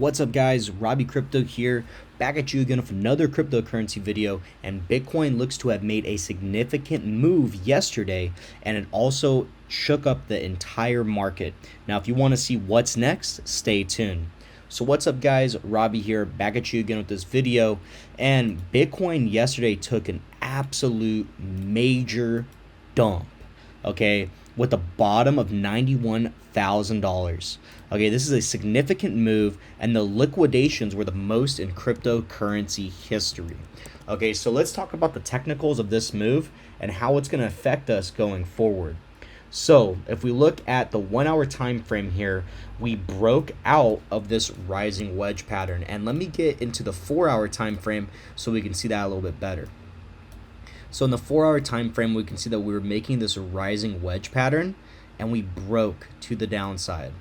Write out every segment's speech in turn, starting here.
What's up, guys? Robbie Crypto here, back at you again with another cryptocurrency video. And Bitcoin looks to have made a significant move yesterday, and it also shook up the entire market. Now, if you want to see what's next, stay tuned. So what's up, guys? Robbie here, back at you again with this video. And Bitcoin yesterday took an absolute major dump, okay, with a bottom of $91,000. Okay, this is a significant move, and the liquidations were the most in cryptocurrency history. Okay, so let's talk about the technicals of this move and how it's going to affect us going forward. So if we look at the 1 hour time frame here, we broke out of this rising wedge pattern. And let me get into the 4 hour time frame so we can see that a little bit better. So in the 4 hour time frame, we can see that we were making this rising wedge pattern, and we broke to the downside,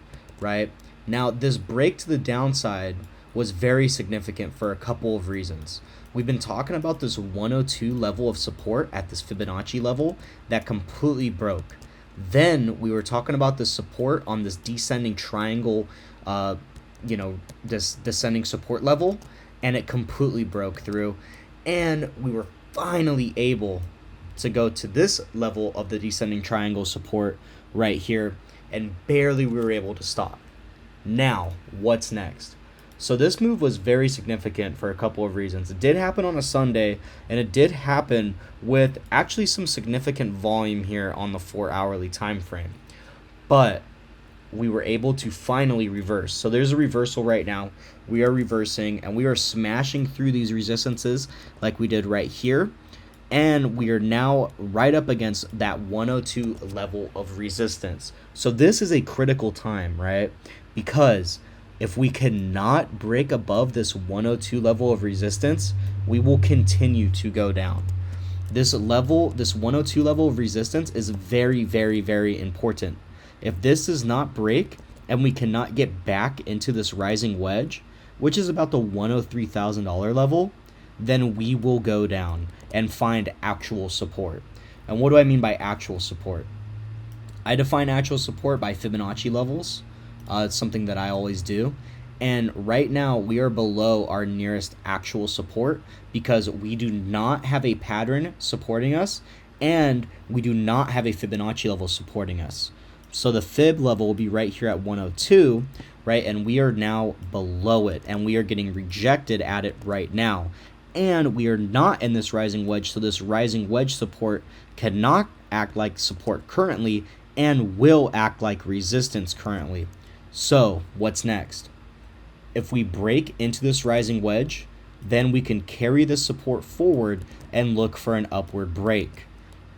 right? Now, this break to the downside was very significant for a couple of reasons. We've been talking about this 102 level of support at this Fibonacci level that completely broke. Then we were talking about the support on this descending triangle, this descending support level, and it completely broke through. And we were finally able to go to this level of the descending triangle support right here, and barely we were able to stop. Now, what's next? So this move was very significant for a couple of reasons. It did happen on a Sunday, and it did happen with actually some significant volume here on the 4 hourly time frame. But we were able to finally reverse. So there's a reversal right now. We are reversing, and we are smashing through these resistances like we did right here. And we are now right up against that 102 level of resistance. So this is a critical time, right? Because if we cannot break above this 102 level of resistance, we will continue to go down. This 102 level of resistance is very, very, very important. If this does not break and we cannot get back into this rising wedge, which is about the $103,000 level, then we will go down and find actual support. And what do I mean by actual support? I define actual support by Fibonacci levels. It's something that I always do. And right now we are below our nearest actual support because we do not have a pattern supporting us, and we do not have a Fibonacci level supporting us. So the fib level will be right here at 102, right? And we are now below it, and we are getting rejected at it right now. And we are not in this rising wedge, so this rising wedge support cannot act like support currently and will act like resistance currently. So what's next? If we break into this rising wedge, then we can carry the support forward and look for an upward break.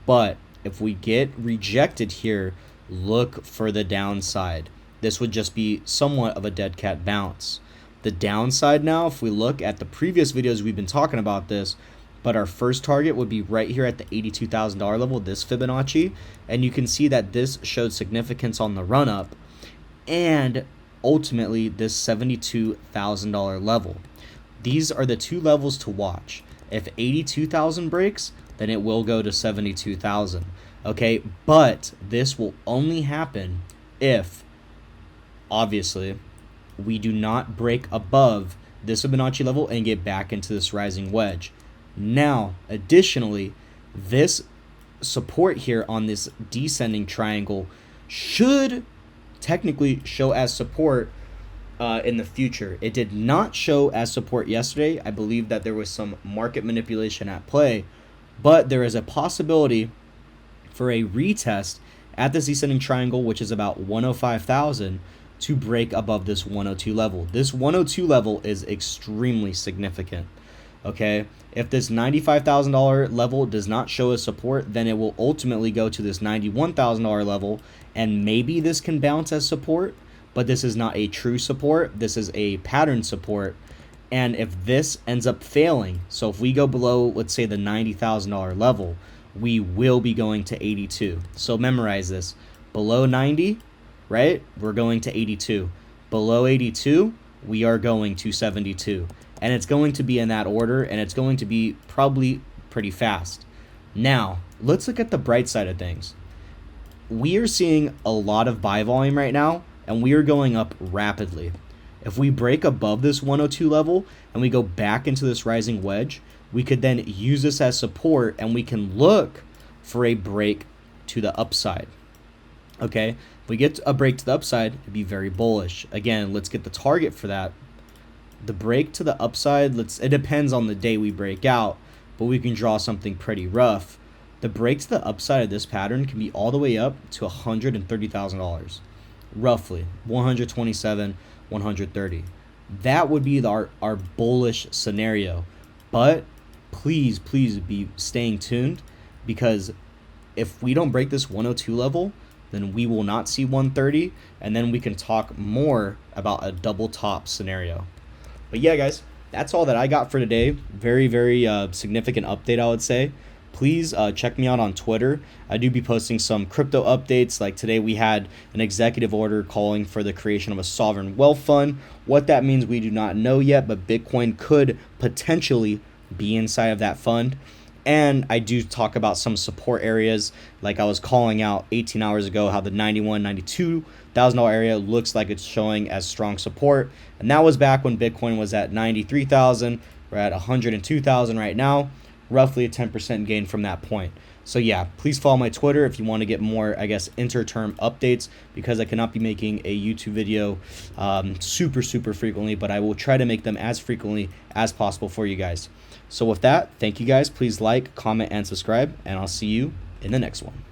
But if we get rejected here, look for the downside. This would just be somewhat of a dead cat bounce. The downside now, if we look at the previous videos, we've been talking about this, but our first target would be right here at the $82,000 level, this Fibonacci, and you can see that this showed significance on the run up, and ultimately this $72,000 level. These are the two levels to watch. If 82,000 breaks, then it will go to 72,000. Okay, but this will only happen if, obviously, we do not break above this Fibonacci level and get back into this rising wedge. Now, additionally, this support here on this descending triangle should technically show as support in the future. It did not show as support yesterday. I believe that there was some market manipulation at play, but there is a possibility for a retest at this descending triangle, which is about 105,000, to break above this 102 level. This 102 level is extremely significant. Okay, if this $95,000 level does not show as support, then it will ultimately go to this $91,000 level, and maybe this can bounce as support, but this is not a true support. This is a pattern support. And if this ends up failing, so if we go below, let's say, the $90,000 level, we will be going to 82. So memorize this. Below 90, right, we're going to 82. Below 82, we are going to 72. And it's going to be in that order, and it's going to be probably pretty fast. Now, let's look at the bright side of things. We are seeing a lot of buy volume right now, and we are going up rapidly. If we break above this 102 level and we go back into this rising wedge, we could then use this as support and we can look for a break to the upside. Okay, if we get a break to the upside, it'd be very bullish. Again, let's get the target for that. The break to the upside, it depends on the day we break out, but we can draw something pretty rough. The break to the upside of this pattern can be all the way up to $130,000, roughly 127, 130. That would be our bullish scenario. But please be staying tuned, because if we don't break this 102 level, then we will not see 130, and then we can talk more about a double top scenario. But yeah, guys, that's all that I got for today. Very significant update, I would say. Please check me out on Twitter. I do be posting some crypto updates. Like today we had an executive order calling for the creation of a sovereign wealth fund. What that means, we do not know yet, but Bitcoin could potentially be inside of that fund. And I do talk about some support areas, like I was calling out 18 hours ago how the $92,000 area looks like it's showing as strong support. And that was back when Bitcoin was at 93,000. We're at 102,000 right now, roughly a 10% gain from that point. So yeah, please follow my Twitter if you want to get more, I guess, inter-term updates, because I cannot be making a YouTube video super frequently, but I will try to make them as frequently as possible for you guys. So with that, thank you guys. Please like, comment, and subscribe, and I'll see you in the next one.